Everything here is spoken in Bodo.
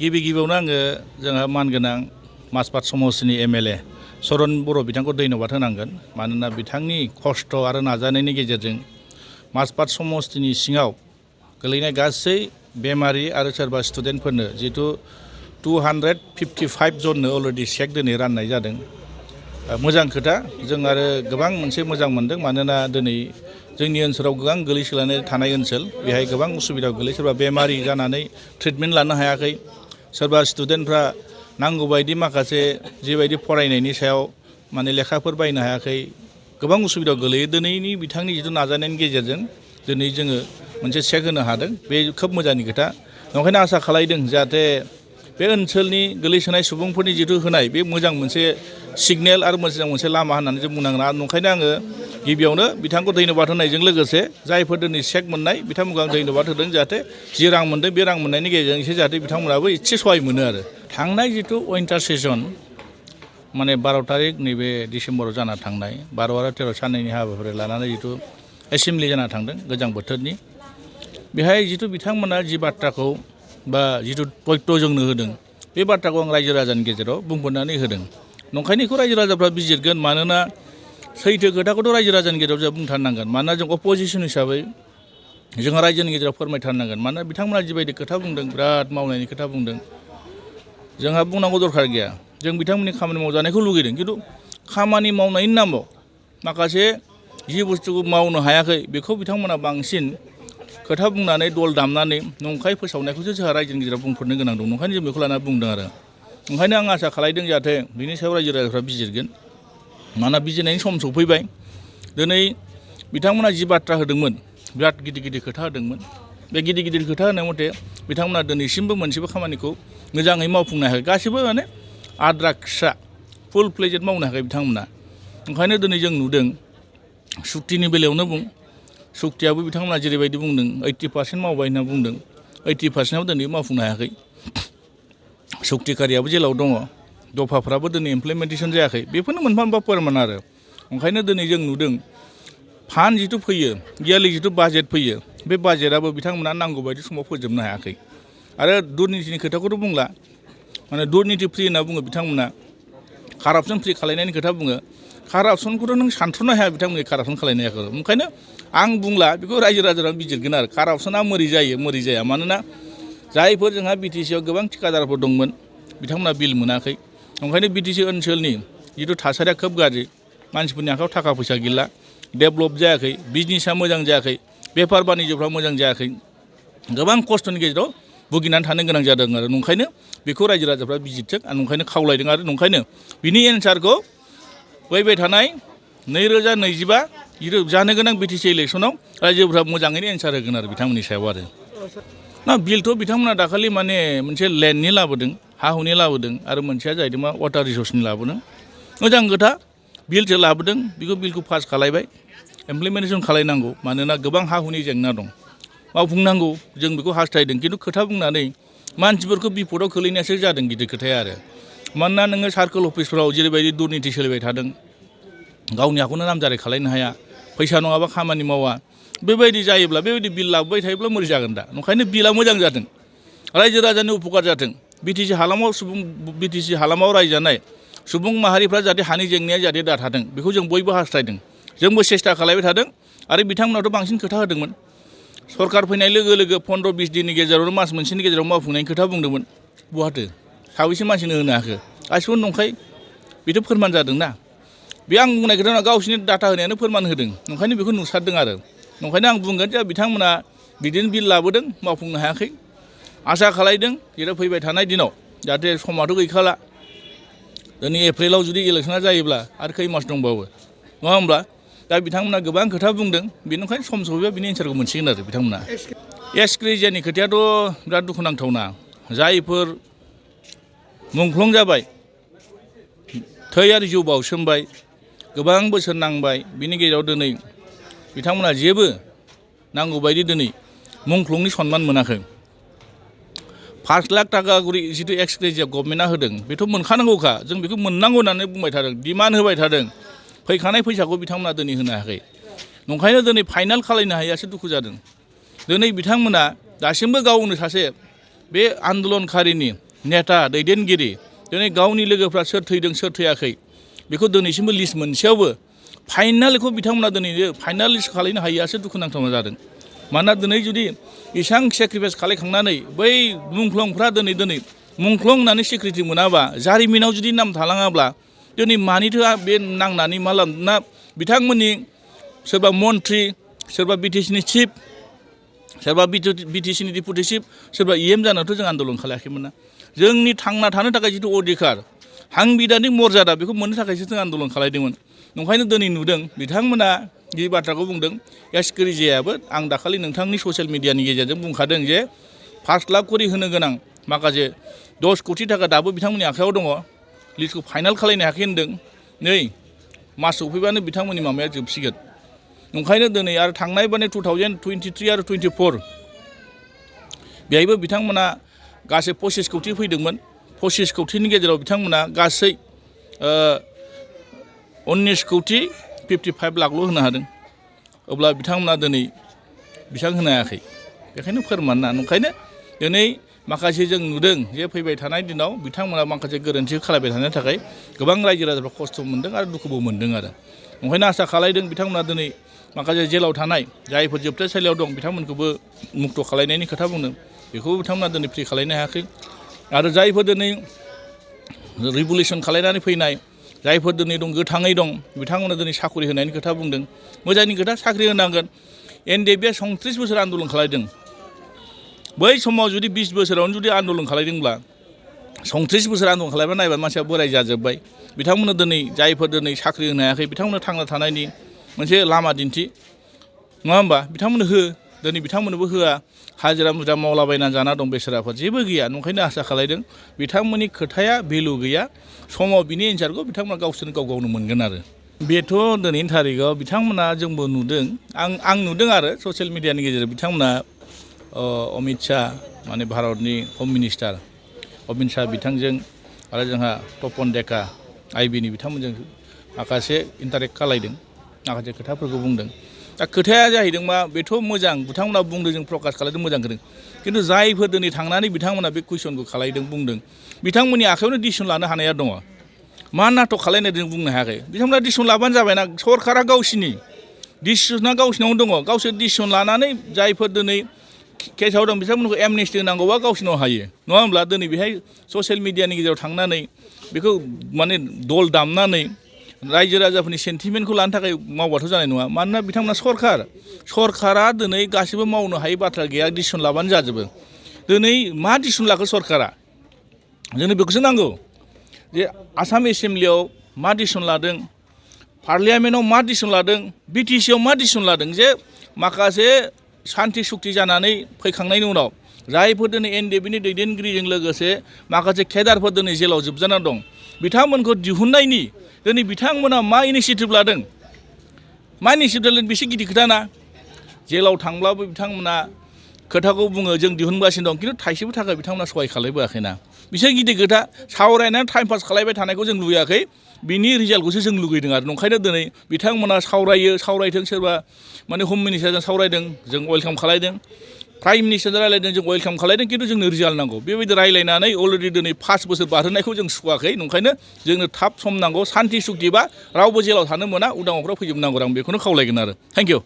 गिबियावनो आङो जोंहा मानगोनां माजबाद समस्तिनि MLA चरन बर' बिथांखौ धन्यबाद होनांगोन मानोना बिथांनि खस्थ' आरो नाजानायनि गेजेरजों माजबाद समस्तिनि सिङाव गोलैनाय गासै बेमारि आरो सोरबा स्टुडेन्टफोरनो जितु 255 जननो अलरेडि चेक दिनै राननाय जादों मोजां खोथा जों आरो गोबां मोनसे मोजां मोनदों मानोना दिनै जोंनि ओनसोलाव गोबां गोलैसोनानै थानाय ओनसोल बेहाय गोबां उसुबिदा गोलै सोरबा बेमारि जानानै ट्रिटमेन्ट लानो हायाखै सोरबा स्टुडेन्टफ्रा नांगौ बायदि माखासे जिबायदि फरायनायनि सायाव माने लेखाफोर बायनो हायाखै गोबां उसुबिदा गोलैयो दिनैनि बिथांनि जितु नाजानायनि गेजेरजों दिनै जोङो मोनसे चेक होनो हादों बे खोब मोजांनि खोथा ओंखायनो आसा खालामदों जाहाथे बे ओनसोलनि गोलैसोनाय सुबुंफोरनि जितु होनाय बे मोजां मोनसे सिगनेल आरो मोजां मोनसे लामा होननानै जों बुंनांगोन आरो ओंखायनो आङो गिबियावनो बिथांखौ धन्यबाद होनायजों लोगोसे जायफोर दिनै चेक मोननाय बिथांमोनखौ आं धन्यबाद होदों जाहाथे जि रां मोनदों बे रां मोननायनि गेजेरजों एसे जाहाथे बिथांमोनाबो एसे सहाय मोनो आरो थांनाय जितु उइन्टार सेसन माने 12 तारिख नैबे डिसेम्बराव जाना थांनाय 12 आरो 13 साननैनि हाबाफारि लानानै जितु एसेम्बलि जाना थांदों गोजां बोथोरनि बेहाय जितु बिथांमोना जि बाथ्राखौ बा जितु तथ्य जोंनो होदों बे बाथ्राखौ आं रायजो राजानि गेजेराव बुंफोरनानै होदों नंखायनो बेखौ रायजो राजाफ्रा बिजिरगोन मानोना सैथो खोथाखौथ' रायजो राजानि गेजेराव जों बुंथारनांगोन मानोना जों अपोजिसन हिसाबै जोंहा रायजोनि गेजेराव फोरमायथारनांगोन मानोना बिथांमोना जिबायदि खोथा बुंदों बिराद मावनायनि खोथा बुंदों जोंहा बुंनांगौ दरखार गैया जों बिथांमोननि खामानि मावजानायखौ लुगैदों खिन्थु खामानि मावनायनि नामाव माखासे जि बुस्थुखौ मावनो हायाखै बेखौ बिथांमोना बांसिन खोथा बुंनानै दल दामनानै नंखाय फोसावनायखौसो जोंहा रायजोनि गेजेराव बुंफोरनो गोनां दं ओंखायनो जों बेखौ लानानै बुंदों आरो ओंखायनो आं आसा खालामदों जाहाथे बिनि सायाव रायजो राजाफ्रा बिजिरगोन मानोना बिजिरनायनि सम सफैबाय दिनै बिथांमोना जि बाथ्रा होदोंमोन बिराद गिदिर गिदिर खोथा होदोंमोन बे गिदिर गिदिर खोथा होनाय मथे बिथांमोना दिनैसिमबो मोनसेबो खामानिखौ मोजाङै मावफुंनो हायाखै गासैबो माने आद्रा खिसा फुल फ्लेजेड मावनो हायाखै बिथांमोना ओंखायनो दिनै जों नुदों सुक्तिनि बेलायावनो बुं सुक्तियाबो बिथांमोना जेरैबायदि बुंदों 80% मावबाय होनना बुंदों 80%आव दिनै मावफुंनो हायाखै सुक्तिकारियाबो जेलाव दङ दफाफ्राबो दिनै इमप्लिमेन्टेसन जायाखै बेफोरनो मोनफा मोनफा फोरमान आरो ओंखायनो दिनै जों नुदों फान्ड जितु फैयो इयारलि जितु बाजेट फैयो बे बाजेटआबो बिथांमोना नांगौ बायदि समाव फोजोबनो हायाखै आरो दुर्नितिनि खोथाखौथ' बुंला माने दुर्निति फ्रि होनना बुङो बिथांमोना कारापसन फ्रि खालायनायनि खोथा बुङो कारापसनखौथ' नों सानथ्र'नो हाया बिथांमोननि कारापसन खालायनायखौ ओंखायनो आं बुंला बेखौ रायजो राजाफ्रा बिजिरगोन आरो कारापसना मोरै जायो मोरै जाया मानोना जायफोर जोंहा बिटिसिआव गोबां थिकादारफोर दंमोन बिथांमोना बिल मोनाखै ओंखायनो बिटिसि ओनसोलनि जितु थासारिया खोब गाज्रि मानसिफोरनि आखायाव थाखा फैसा गैला डेभेलप जायाखै बिजनेसा मोजां जायाखै बेफार बानिज्यफ्रा मोजां जायाखै गोबां खस्थ'नि गेजेराव भुगिनानै थानो गोनां जादों आरो नंखायनो बेखौ रायजो राजाफ्रा बिजिरथों आरो नंखायनो खावलायदों आरो नंखायनो बिनि एन्सारखौ फैबाय थानाय 2025 जितु जानो गोनां बिटिसि इलेक्सनाव रायजोफ्रा मोजाङैनो एन्सार होगोन आरो बिथांमोननि सायाव आरो ना बिलथ' बिथांमोना दाखालि माने मोनसे लेन्डनि लाबोदों हा हुनि लाबोदों आरो मोनसेया जाहैदों मा वाटार रिसर्सनि लाबोदों मोजां खोथा बिलसो लाबोदों बेखौ बिलखौ पास खालायबाय इमप्लिमेन्टेसन खालायनांगौ मानोना गोबां हा हुनि जेंना दं मावफुंनांगौ जों बेखौ हास्थायदों खिन्थु खोथा बुंनानै मानसिफोरखौ बिपदआव खोलैनायासो जादों गिदिर खोथाया आरो मानोना नोङो सार्कोल अफिसफ्राव जेरैबायदि दुर्निति सोलिबाय थादों गावनि आखौनो नामजारि खालायनो हाया फैसा नङाबा खामानि मावा बेबायदि जायोब्ला बेबायदि बिल लाबोबाय थायोब्ला मोरै जागोन दा ओंखायनो बिला मोजां जाथों रायजो राजानि उपकार जाथों बिटिसि हालामाव रायजानाय सुबुं माहारिफ्रा जाहाथे हानि जेंनाया जाहाथे दा थाथों बेखौ जों बयबो हास्थायदों जोंबो सेस्था खालायबाय थादों आरो बिथांमोनाथ' बांसिन खोथा होदोंमोन सरकार फैनाय लोगो लोगो 15-20 दिननि गेजेरावनो मास मोनसेनि गेजेराव मावफुंनायनि खोथा बुंदोंमोन बहाथो साबैसे मानसिनो होनो हाखो गासिबो नंखाय बेथ' फोरमान जादोंना बे आं बुंनाय खोथा गावसिनि डाटा होनायानो फोरमान होदों ओंखायनो बेखौ नुसारदों आरो ओंखायनो आं बुंगोन जे बिथांमोना बिदिनो बिल लाबोदों मावफुंनो हायाखै आसा खालायदों जेराव फैबाय थानाय दिनाव जाहाथे समाथ' गैखाला दिनै एप्रिलाव जुदि इलेक्सना जायोब्ला आरो खै मास दंबावो नङा होमब्ला दा बिथांमोना गोबां खोथा बुंदों बेनिखायनो सम सफैबा बिनि एन्सारखौ मोनसिगोन आरो बिथांमोना एसक्रेजियानि खोथायाथ' बिराद दुखुनांथावना जायफोर मुंख्लं जाबाय थै आरो जिउ बाउसोमबाय गोबां बोसोर नांबाय बिनि गेजेराव दिनै बिथांमोना जेबो नांगौ बायदि दिनै मुंख्लंनि सनमान मोनाखै 5 लाख थाखा जितु एक्सग्रेजिया गभर्नमेन्टआ होदों बेथ' मोनखानांगौखा जों बेखौ मोननांगौ होननानै बुंबाय थादों डिमान्ड होबाय थादों फैखानाय फैसाखौ बिथांमोना दिनै होनो हायाखै नंखायनो दिनै फाइनाल खालायनो हायैयासो दुखु जादों दिनै बिथांमोना दासिमबो गावनो सासे बे आन्दलनकारिनि नेता दैदेनगिरि दिनै गावनि लोगोफ्रा सोर थैदों सोर थैयाखै बेखौ दिनैसिमबो लिस्ट मोनसेयावबो फाइनालखौ बिथांमोना दिनै फाइनाल लिस्ट खालामनो हायैयासो दुखुनांथाव जादों। मानोना दिनै जुदि इसां सेक्रिफाइस खालामखांनानै बै मुंख्लंफ्रा दिनै मुंख्लं होननानै सिक्रिटि मोनाबा जारिमिनाव जुदि नाम थालाङाब्ला दिनै मानिथो बे नांनानै मा ना बिथांमोननि सोरबा मन्त्रि सोरबा बिटिसिनि चिफ सोरबा बिटिसिनि डिपुटि चिफ सोरबा इएम जानायावथ' जों आन्दलन खालायाखैमोन ना जोंनि थांना थानो थाखाय जिथु अधिकार सांबिधानिक मर्यादा बेखौ मोननो थाखायसो जों आन्दलन खालायदोंमोन। ओंखायनो दिनै नुदों बिथांमोना जि बाथ्राखौ बुंदों एस गिरिजायाबो आं दाखालि नोंथांनि ससियेल मिडियानि गेजेरजों बुंखादों जे 5 लाख करि होनो गोनां माखासे 10 कोटि थाखा दाबो बिथांमोननि आखायाव दङ लिस्टखौ फाइनाल खालामनो हायाखै होनदों। नै मास सफैबानो बिथांमोननि माबाया जोबसिगोन। ओंखायनो दिनै आरो थांनाय बाने 2023 आरो 24 बेहायबो बिथांमोना गासै 25 कोटि फैदोंमोन। 25 कोटिनि गेजेराव बिथांमोना गासै 19 कोटि 55 लाखल' होनो हादों। अब्ला बिथांमोना दिनै बेसेबां होनो हायाखै बेखायनो फोरमान ना। ओंखायनो दिनै माखासे जों नुदों जे फैबाय थानाय दिनाव बिथांमोना माखासे गोरोन्थि खालामबाय थानायनि थाखाय गोबां रायजो राजाफ्रा खस्थ' मोन्दों आरो दुखुबो मोन्दों आरो। ओंखायनो आसा खालामदों बिथांमोना दिनै माखासे जेलाव थानाय जायफोर जोबथेसालियाव दं बिथांमोनखौबो मुक्त खालामनायनि खोथा बुंदों बेखौबो बिथांमोना दिनै फ्रि खालामनो हायाखै। आरो जायफोर दिनै रिभलिउसन खालामनानै फैनाय जायफोर दिनै दं गोथाङै दं बिथांमोना दिनै साख्रि होनायनि खोथा बुंदों। मोजांनि खोथा साख्रि होनांगोन। एनडिएफबिआ 37 बोसोर आन्दलन खालामदों। बै समाव जुदि 20 बोसोरावनो जुदि आन्दलन खालामदोंब्ला 37 बोसोर आन्दलन खालामबा नायबा मानसिया बोराय जाजोब्बाय। बिथांमोना दिनै जायफोर दिनै साख्रि होनो हायाखै बिथांमोना थांना थानायनि मोनसे लामा दिन्थि नङा होमबा बिथांमोननो हो दिनै बिथांमोननोबो होआ हाजिरा मुजिरा मावलाबायनानै जाना दं बेसोराफोर जेबो गैया। ओंखायनो आसा खालामदों बिथांमोननि खोथाया भेलु गैया समाव बिनि एन्सारखौ बिथांमोना गावसोरनो गावनो मोनगोन आरो। बेथ' दिनैनि थारिखआव बिथांमोना जोंबो नुदों आं नुदों आरो ससियेल मिडियानि गेजेरजों बिथांमोना अमित शाह माने भारतनि हम मिनिस्टार अमित शाह बिथांजों आरो जोंहा तपन डेका आइबिनि बिथांमोनजों माखासे इन्टारेक्ट खालायदों माखासे खोथाफोरखौ बुंदों। दा खोथाया जाहैदों मा बेथ' मोजां बिथांमोना बुंदों जों प्रकाश खालामदों मोजां खोदों खिन्थु जायफोर दिनै थांनानै बिथांमोना बे कुइसनखौ खालायदों बुंदों बिथांमोननि आखायावनो डिसिसन लानो हानाया दङ। मा नाटक खालायनाय जों बुंनो हायाखै बिथांमोना डिसिसन लाबानो जाबायना सरकारा गावसिनि डिसिसना गावसिनावनो दङ गावसोर डिसिसन लानानै जायफोर दिनै केसाव दं बिथांमोनखौ एमनेस्टि होनांगौबा गावसिनाव हायो नङा होमब्ला दिनै बेहाय ससियेल मिडियानि गेजेराव थांनानै बेखौ माने दल दामनानै रायजो राजाफोरनि सेन्टिमेन्टखौ लानो थाखाय मावबाथ' जानाय नङा। मानोना बिथांमोना सरकारा दिनै गासिबो मावनो हायै बाथ्रा गैया डिसिसन लाबानो जाजोबो। दिनै मा डिसिसन लाखो सरकारा जोंनो बेखौसो नांगौ जे आसाम एसेम्ब्लियाव मा डिसिसन लादों पार्लियामेन्टआव मा डिसिसन लादों बिटिसिआव मा डिसिसन लादों जे माखासे सान्थि सुक्ति जानानै फैखांनायनि उनाव जायफोर दिनै एनडिएफबिनि दैदेनगिरिजों लोगोसे माखासे केडारफोर दिनै जेलाव जोबजाना दं बिथांमोनखौ दिहुननायनि दिनै बिथांमोना मा इनिसियेटिभ लादों बेसे गिदिर खोथा ना। जेलाव थांब्लाबो बिथांमोना खोथाखौ बुङो जों दिहुनगासिनो दं खिन्थु थाइसेबो थाखा बिथांमोना सहाय खालामबोआखैना बिसोर गिदिर खोथा सावरायनानै टाइम पास खालामबाय थानायखौ जों लुबैयाखै बिनि रिजाल्टखौसो जों लुगैदों आरो। ओंखायनो दिनै बिथांमोना सावरायथों सोरबा माने हम मिनिस्टारजों सावरायदों जों वेलकाम खालामदों प्राइम मिनिस्टारजों रायलायदों जों वेलकाम खालामदों खिन्थु जोंनो रिजाल्ट नांगौ। बेबायदि रायलायनानै अलरेडि दिनै 5 बोसोर बारहोनायखौ जों सुखुवाखै। ओंखायनो जोंनो थाब सम नांगौ सान्थि सुक्तिबा रावबो जेलाव थानो मोना उदां अख्राङाव फैजोबनांगौ आं बेखौनो खावलायगोन आरो। Thank you.